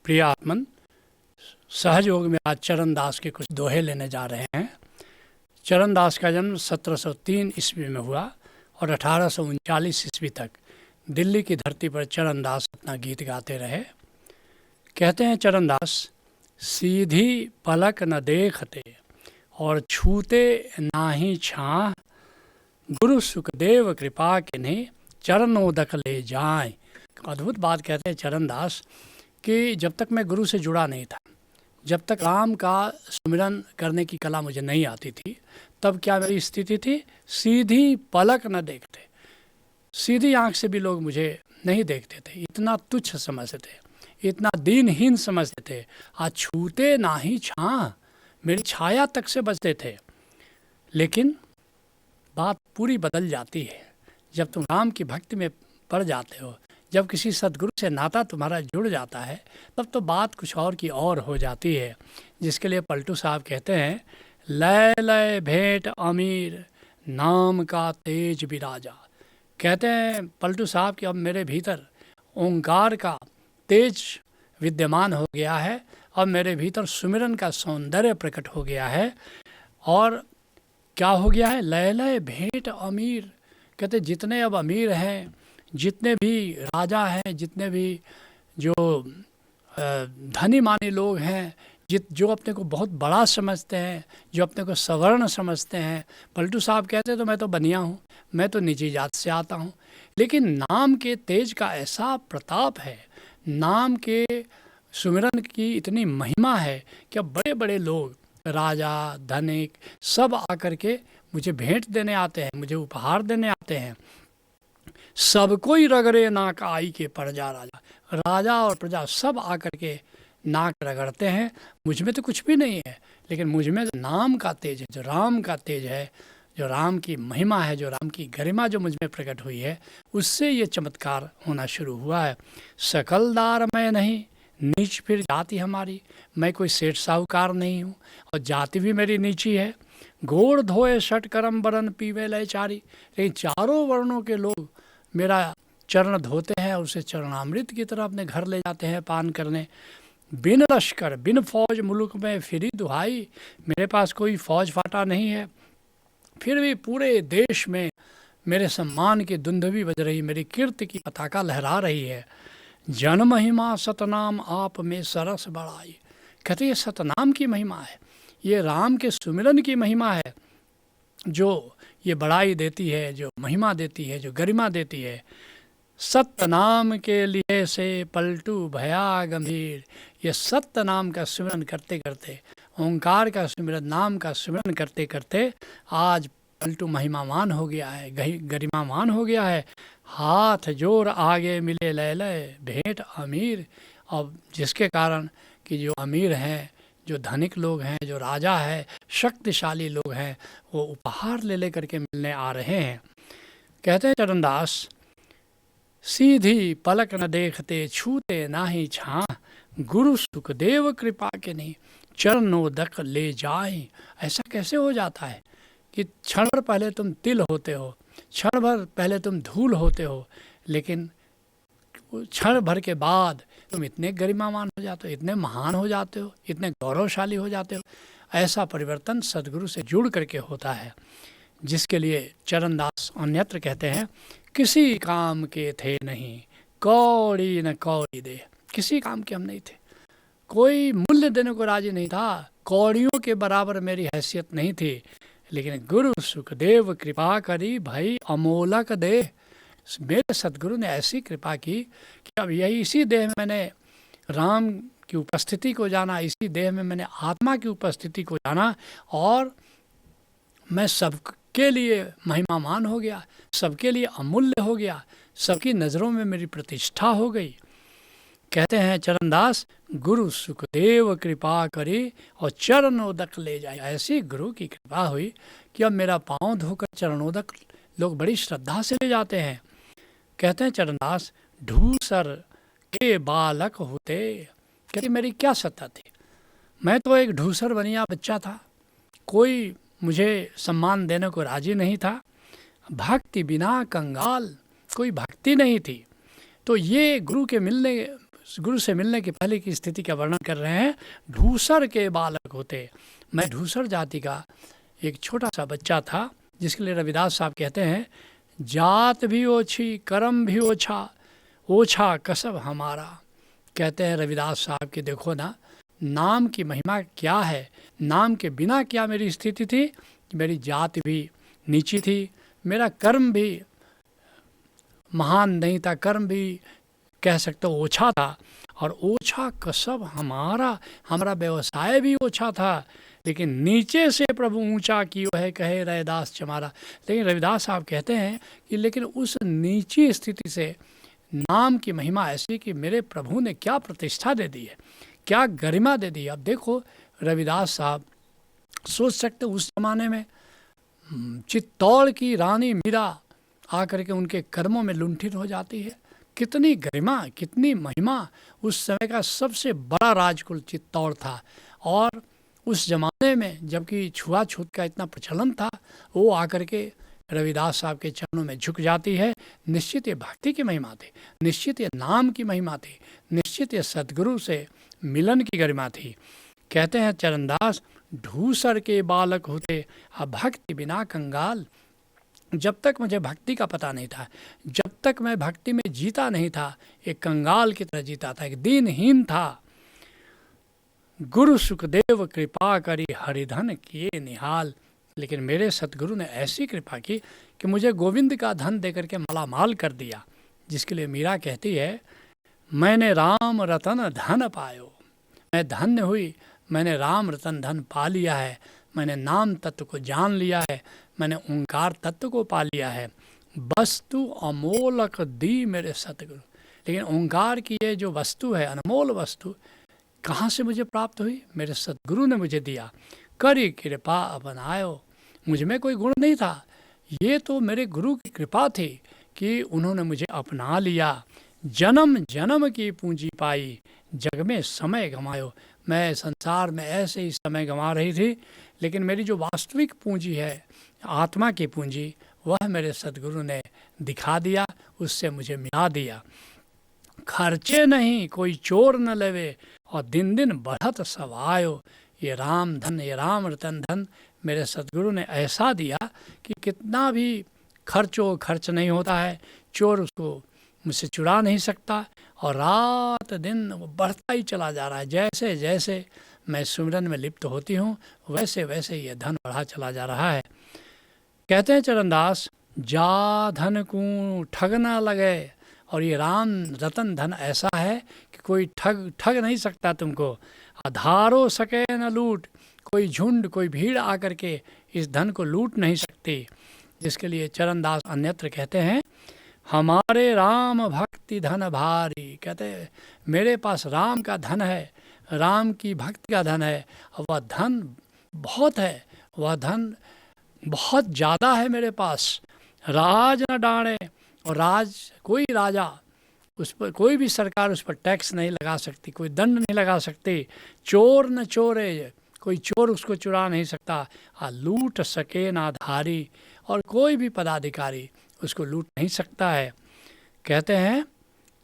प्रिय आत्मन, सहज योग में आज चरण दास के कुछ दोहे लेने जा रहे हैं। चरण दास का जन्म 1703 ईस्वी में हुआ और 1839 ईस्वी तक दिल्ली की धरती पर चरण दास अपना गीत गाते रहे। कहते हैं चरण दास, सीधी पलक न देखते और छूते नाही छाह, गुरु सुखदेव कृपा किन्हीं चरणोदक ले जाएं। अद्भुत बात कहते हैं चरणदास कि जब तक मैं गुरु से जुड़ा नहीं था, जब तक राम का सुमिरन करने की कला मुझे नहीं आती थी, तब क्या मेरी स्थिति थी, सीधी पलक न देखते, सीधी आंख से भी लोग मुझे नहीं देखते थे, इतना तुच्छ समझते थे, इतना दीनहीन समझते थे। आज छूते ना ही छां, मेरी छाया तक से बचते थे। लेकिन बात पूरी बदल जाती है जब तुम राम की भक्ति में पड़ जाते हो, जब किसी सदगुरु से नाता तुम्हारा जुड़ जाता है, तब तो बात कुछ और की और हो जाती है। जिसके लिए पलटू साहब कहते हैं, लय लय भेंट अमीर नाम का तेज बिराजा। कहते हैं पलटू साहब कि अब मेरे भीतर ओंकार का तेज विद्यमान हो गया है, अब मेरे भीतर सुमिरन का सौंदर्य प्रकट हो गया है। और क्या हो गया है, लय लय भेंट अमीर। कहते जितने अब अमीर हैं, जितने भी राजा हैं, जितने भी जो धनी मानी लोग हैं, जो अपने को बहुत बड़ा समझते हैं, जो अपने को सवर्ण समझते हैं, पलटू साहब कहते तो मैं तो बनिया हूँ, मैं तो नीची जात से आता हूँ। लेकिन नाम के तेज का ऐसा प्रताप है, नाम के सुमिरन की इतनी महिमा है कि अब बड़े बड़े लोग, राजा धनिक, सब आकर के मुझे भेंट देने आते हैं, मुझे उपहार देने आते हैं। सब कोई रगड़े नाक आई के पड़ जा राजा, राजा और प्रजा सब आकर के नाक रगड़ते हैं। मुझ में तो कुछ भी नहीं है, लेकिन मुझ में जो नाम का तेज है, जो राम का तेज है, जो राम की महिमा है, जो राम की गरिमा जो मुझ में प्रकट हुई है, उससे ये चमत्कार होना शुरू हुआ है। सकलदार मैं नहीं, नीच फिर जाति हमारी, मैं कोई सेठ साहूकार नहीं हूँ और जाति भी मेरी नीची है। गोड़ धोए षट करम बरन पीवे लय चारी, लेकिन चारों वर्णों के लोग मेरा चरण धोते हैं और उसे चरणामृत की तरह अपने घर ले जाते हैं पान करने। बिन लश्कर बिन फौज मुल्क में फिरी दुहाई, मेरे पास कोई फौज फाटा नहीं है, फिर भी पूरे देश में मेरे सम्मान की दुंदुभी बज रही, मेरी कीर्ति की पताका लहरा रही है। जन महिमा सतनाम आप में सरस बढ़ाई। कहते ये सतनाम की महिमा है, ये राम के सुमिरन की महिमा है, जो ये बड़ाई देती है, जो महिमा देती है, जो गरिमा देती है। सत्य नाम के लिए से पलटू भया गंभीर, ये सत्य नाम का सुमिरन करते करते, ओंकार का सुमिरन, नाम का सुमिरन करते करते आज पलटू महिमामान हो गया है, गरिमामान हो गया है। हाथ जोर आगे मिले लय लय भेंट अमीर। अब जिसके कारण कि जो अमीर हैं, जो धनिक लोग हैं, जो राजा है, शक्तिशाली लोग हैं, वो उपहार ले लेकर के मिलने आ रहे हैं। कहते हैं चरणदास, सीधी पलक न देखते छूते ना ही छां, गुरु सुखदेव कृपा के नहीं चरणोदक ले जाए। ऐसा कैसे हो जाता है कि क्षण भर पहले तुम तिल होते हो, क्षण भर पहले तुम धूल होते हो, लेकिन क्षण भर के बाद तुम इतने गरिमामान हो जाते हो, इतने महान हो जाते हो, इतने गौरवशाली हो जाते हो। ऐसा परिवर्तन सदगुरु से जुड़ करके होता है, जिसके लिए चरणदास अन्यत्र कहते हैं, किसी काम के थे नहीं कौड़ी न कौड़ी दे। किसी काम के हम नहीं थे, कोई मूल्य देने को राजी नहीं था, कौड़ियों के बराबर मेरी हैसियत नहीं थी, लेकिन गुरु सुखदेव कृपा करी भाई अमोलक दे। मेरे सदगुरु ने ऐसी कृपा की कि अब यही इसी देह में मैंने राम की उपस्थिति को जाना, इसी देह में मैंने आत्मा की उपस्थिति को जाना, और मैं सबके लिए महिमामान हो गया, सबके लिए अमूल्य हो गया, सबकी नज़रों में मेरी प्रतिष्ठा हो गई। कहते हैं चरणदास, गुरु सुखदेव कृपा करे और चरणोदक ले जाए। ऐसी गुरु की कृपा हुई कि अब मेरा पाँव धोकर चरणोदक लोग बड़ी श्रद्धा से ले जाते हैं। कहते हैं चरणदास, ढूसर के बालक होते। कहते मेरी क्या सत्ता थी, मैं तो एक ढूसर बनिया बच्चा था, कोई मुझे सम्मान देने को राजी नहीं था, भक्ति बिना कंगाल, कोई भक्ति नहीं थी। तो ये गुरु से मिलने के पहले की स्थिति का वर्णन कर रहे हैं। ढूसर के बालक होते, मैं ढूसर जाति का एक छोटा सा बच्चा था, जिसके लिए रविदास साहब कहते हैं, जात भी ओछी कर्म भी ओछा, ओछा कसब हमारा। कहते हैं रविदास साहब कि देखो ना, नाम की महिमा क्या है, नाम के बिना क्या मेरी स्थिति थी कि मेरी जाति भी नीची थी, मेरा कर्म भी महान नहीं था, कर्म भी कह सकते हो ओछा था, और ओछा कसब हमारा व्यवसाय भी ओछा था, लेकिन नीचे से प्रभु ऊंचा कियो है कहे रविदास चमारा। लेकिन रविदास साहब कहते हैं कि लेकिन उस नीची स्थिति से नाम की महिमा ऐसी कि मेरे प्रभु ने क्या प्रतिष्ठा दे दी है, क्या गरिमा दे दी है। अब देखो रविदास साहब सोच सकते उस जमाने में चित्तौड़ की रानी मीरा आकर के उनके कर्मों में लुंठित हो जाती है। कितनी गरिमा, कितनी महिमा। उस समय का सबसे बड़ा राजकुल चित्तौड़ था, और उस जमाने में जबकि छुआछूत का इतना प्रचलन था, वो आकर के रविदास साहब के चरणों में झुक जाती है। निश्चित ये भक्ति की महिमा थी, निश्चित ये नाम की महिमा थी, निश्चित ये सद्गुरु से मिलन की गरिमा थी। कहते हैं चरणदास, ढूसर के बालक होते अब भक्ति बिना कंगाल। जब तक मुझे भक्ति का पता नहीं था, जब तक मैं भक्ति में जीता नहीं था, एक कंगाल की तरह जीता था, एक दीनहीन था। गुरु सुखदेव कृपा करी हरिधन किए निहाल। लेकिन मेरे सतगुरु ने ऐसी कृपा की कि मुझे गोविंद का धन देकर के मालामाल कर दिया, जिसके लिए मीरा कहती है, मैंने राम रतन धन पायो। मैं धन्य हुई, मैंने राम रतन धन पा लिया है, मैंने नाम तत्व को जान लिया है, मैंने ओंकार तत्व को पा लिया है। वस्तु अमोलक दी मेरे सतगुरु। लेकिन ओंकार की ये जो वस्तु है, अनमोल वस्तु, कहाँ से मुझे प्राप्त हुई? मेरे सतगुरु ने मुझे दिया। करी कृपा अपनायो। मुझ में कोई गुण नहीं था, ये तो मेरे गुरु की कृपा थी कि उन्होंने मुझे अपना लिया। जन्म जन्म की पूंजी पाई, जग में समय गंवायो। मैं संसार में ऐसे ही समय गंवा रही थी, लेकिन मेरी जो वास्तविक पूंजी है, आत्मा की पूंजी, वह मेरे सद्गुरु ने दिखा दिया, उससे मुझे मिला दिया। खर्चे नहीं कोई चोर न लेवे, और दिन दिन बढ़त सब आयो। ये राम धन, ये राम रतन धन मेरे सद्गुरु ने ऐसा दिया कि कितना भी खर्च नहीं होता है, चोर उसको मुझसे चुरा नहीं सकता, और रात दिन वो बढ़ता ही चला जा रहा है। जैसे जैसे मैं सुमिरन में लिप्त होती हूँ, वैसे वैसे ये धन बढ़ा चला जा रहा है। कहते हैं चरणदास, जा धन को ठग ना लगे। और ये राम रतन धन ऐसा है कि कोई ठग नहीं सकता तुमको। आधारो सके न लूट, कोई झुंड कोई भीड़ आकर के इस धन को लूट नहीं सकती। जिसके लिए चरणदास अन्यत्र कहते हैं, हमारे राम भक्ति धन भारी। कहते हैं मेरे पास राम का धन है, राम की भक्ति का धन है, और वह धन बहुत है, वह धन बहुत ज़्यादा है मेरे पास। राज न डाणे, और कोई राजा उस पर, कोई भी सरकार उस पर टैक्स नहीं लगा सकती, कोई दंड नहीं लगा सकती। चोर न चोरे, कोई चोर उसको चुरा नहीं सकता। लूट सके ना धारी, और कोई भी पदाधिकारी उसको लूट नहीं सकता है। कहते हैं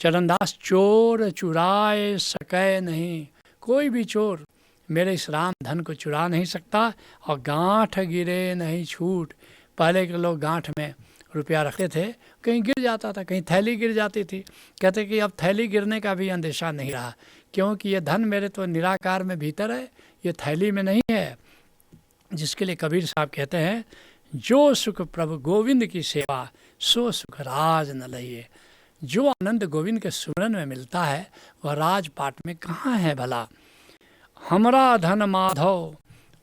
चरणदास, चोर चुराए सके नहीं। कोई भी चोर मेरे इस राम धन को चुरा नहीं सकता। और गांठ गिरे नहीं छूट। पहले के लोग गांठ में रुपया रखते थे, कहीं गिर जाता था, कहीं थैली गिर जाती थी। कहते कि अब थैली गिरने का भी अंदेशा नहीं रहा, क्योंकि ये धन मेरे तो निराकार में भीतर है, ये थैली में नहीं है। जिसके लिए कबीर साहब कहते हैं, जो सुख प्रभु गोविंद की सेवा, सो सुख राज न लइए। जो आनंद गोविंद के सुमरन में मिलता है, वह राजपाट में कहाँ है भला। हमरा धन माधव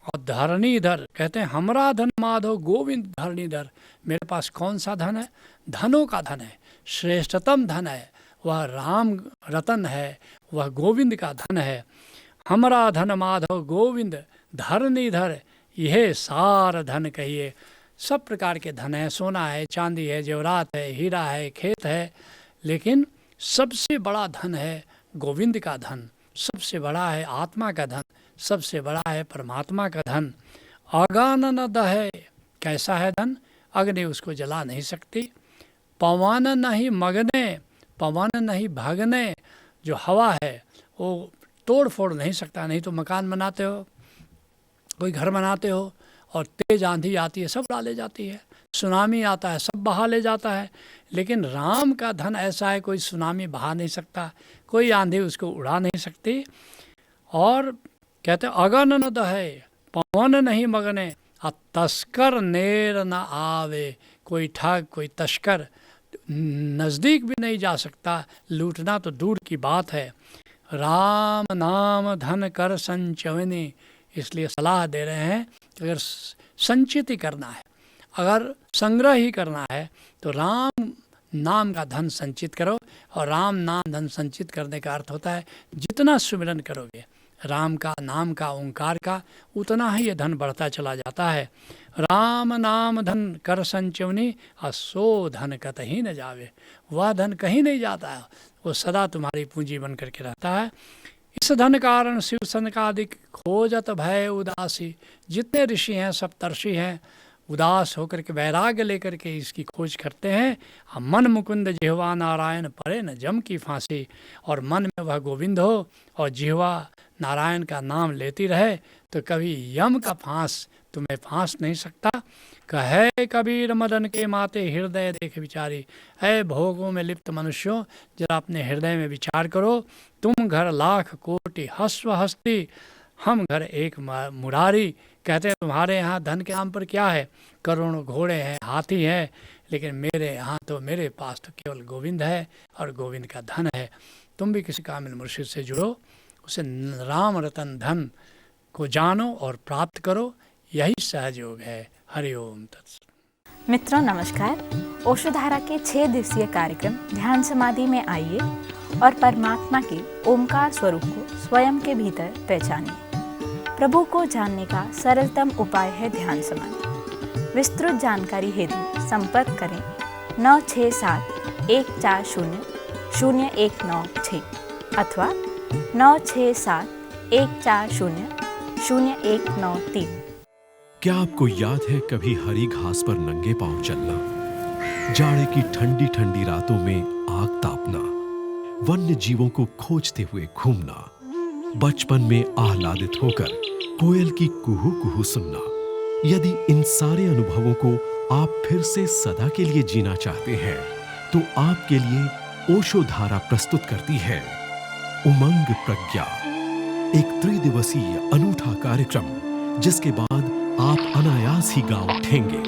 और धरणीधर। कहते हैं हमरा धन माधव गोविंद धरणीधर। मेरे पास कौन सा धन है? धनों का धन है, श्रेष्ठतम धन है, वह राम रतन है, वह गोविंद का धन है। हमरा धन माधव गोविंद धरणीधर, यह सार धन कहिए। सब प्रकार के धन है, सोना है, चांदी है, जेवरात है, हीरा है, खेत है, लेकिन सबसे बड़ा धन है गोविंद का धन, सबसे बड़ा है आत्मा का धन, सबसे बड़ा है परमात्मा का धन। अगन न दहे। कैसा है धन? अग्नि उसको जला नहीं सकती। पवन नहीं मगने, पवन नहीं भगने। जो हवा है वो तोड़ फोड़ नहीं सकता। नहीं तो मकान बनाते हो, कोई घर बनाते हो, और तेज आंधी आती है, सब उड़ा ले जाती है। सुनामी आता है, सब बहा ले जाता है। लेकिन राम का धन ऐसा है, कोई सुनामी बहा नहीं सकता, कोई आंधी उसको उड़ा नहीं सकती। और कहते अगन न दहे, पवन नहीं मगने, और तस्कर नेर न आवे। कोई ठग, कोई तस्कर नज़दीक भी नहीं जा सकता, लूटना तो दूर की बात है। राम नाम धन कर संचयनी, इसलिए सलाह दे रहे हैं कि अगर संचित ही करना है, अगर संग्रह ही करना है तो राम नाम का धन संचित करो। और राम नाम धन संचित करने का अर्थ होता है जितना सुमिरन करोगे राम का, नाम का, ओंकार का, उतना ही ये धन बढ़ता चला जाता है। राम नाम धन कर संचयनी, सो धन कतही न जावे, वह धन कहीं नहीं जाता है, वो सदा तुम्हारी पूंजी बन करके रहता है। इस धन कारण शिव सनकादिक खोजत भय उदासी, जितने ऋषि हैं, सप्तर्षि हैं, उदास होकर के वैराग्य लेकर के इसकी खोज करते हैं। मन मुकुंद जिह्वा नारायण परे न जम की फांसी, और मन में वह गोविंद हो और जिह्वा नारायण का नाम लेती रहे तो कभी यम का फांस तुम्हें फांस नहीं सकता। कहे कबीर मदन के माते हृदय देख विचारी, ऐ भोगों में लिप्त मनुष्यों, जरा अपने हृदय में विचार करो। तुम घर लाख कोटि हस्व हस्ती, हम घर एक मुरारी। कहते हैं तुम्हारे यहाँ धन के नाम पर क्या है, करोड़ों घोड़े हैं, हाथी हैं, लेकिन मेरे यहाँ तो, मेरे पास तो केवल गोविंद है और गोविंद का धन है। तुम भी किसी कामिल मुर्शिद से जुड़ो, उसे राम रतन धन को जानो और प्राप्त करो, यही सहयोग है। हरि ओम तत्सत। मित्रों नमस्कार। ओशोधारा के 6 दिवसीय कार्यक्रम ध्यान समाधि में आइए और परमात्मा के ओमकार स्वरूप को स्वयं के भीतर पहचानिए। प्रभु को जानने का सरलतम उपाय है ध्यान समाधि। विस्तृत जानकारी हेतु संपर्क करें 9671400196 अथवा 9671400193। क्या आपको याद है कभी हरी घास पर नंगे पांव चलना, जाड़े की ठंडी ठंडी रातों में आग तापना, वन्य जीवों को खोजते हुए घूमना, बचपन में आह्लादित होकर कोयल की कुहू कुहू सुनना? यदि इन सारे अनुभवों को आप फिर से सदा के लिए जीना चाहते हैं तो आपके लिए ओशोधारा प्रस्तुत करती है उमंग प्रज्ञा, एक 3 दिवसीय अनूठा कार्यक्रम जिसके बाद आप अनायास ही गा उठेंगे।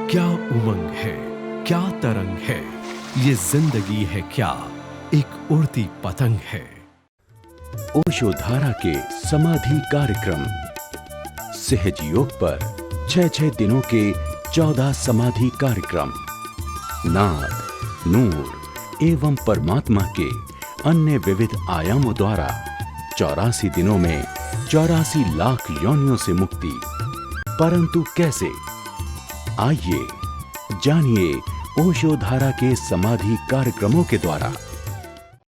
क्या उमंग है, क्या तरंग है, ये जिंदगी है क्या, एक उड़ती पतंग है। ओशोधारा के समाधि कार्यक्रम सहज योग पर 6 दिनों के 14 समाधि कार्यक्रम नाद, नूर एवं परमात्मा के अन्य विविध आयामों द्वारा 84 दिनों में 84 लाख योनियों से मुक्ति। परंतु कैसे? आइए जानिए ओशोधारा के समाधि कार्यक्रमों के द्वारा।